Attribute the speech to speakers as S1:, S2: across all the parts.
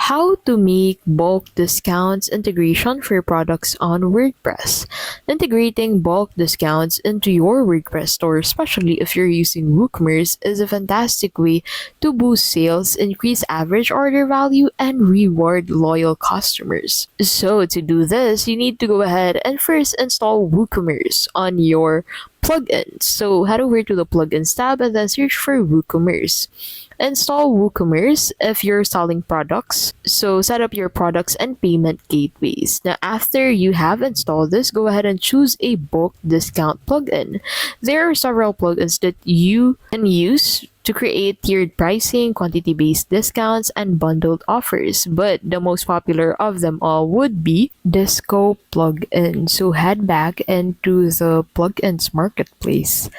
S1: How to make bulk discounts integration for products on WordPress. Integrating bulk discounts into your WordPress store, especially if you're using WooCommerce, is a fantastic way to boost sales, increase average order value, and reward loyal customers. So to do this, you need to go ahead and first install WooCommerce on your plugins. So head over to the plugins tab and then search for WooCommerce. Install WooCommerce if you're selling products. So set up your products and payment gateways. Now after you have installed this, go ahead and choose a bulk discount plugin. There are several plugins that you can use to create tiered pricing, quantity-based discounts, and bundled offers. But the most popular of them all would be Disco plugin. So head back into the plugins marketplace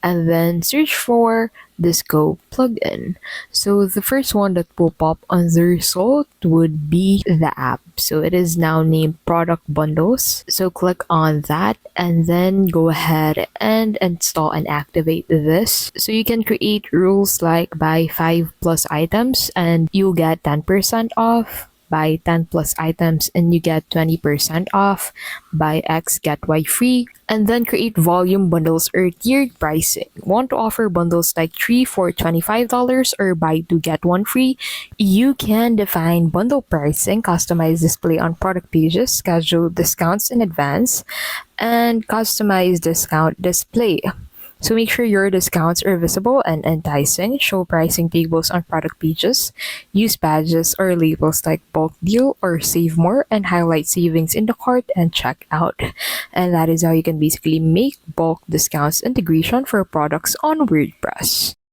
S1: and then search for Disco plugin. So the first one that will pop on the result would be the app. So it is now named Product Bundles. So click on that and then go ahead and install and activate this. So you can create rules like buy 5 plus items and you'll get 10% off. Buy 10 plus items and you get 20% off. Buy X, get Y free. And then create volume bundles or tiered pricing. Want to offer bundles like 3 for $25 or buy 2 get 1 free? You can define bundle pricing, customize display on product pages, schedule discounts in advance, and customize discount display. So make sure your discounts are visible and enticing. Show pricing tables on product pages. Use badges or labels like bulk deal or save more and highlight savings in the cart and check out. And that is how you can basically make bulk discounts integration for products on WordPress.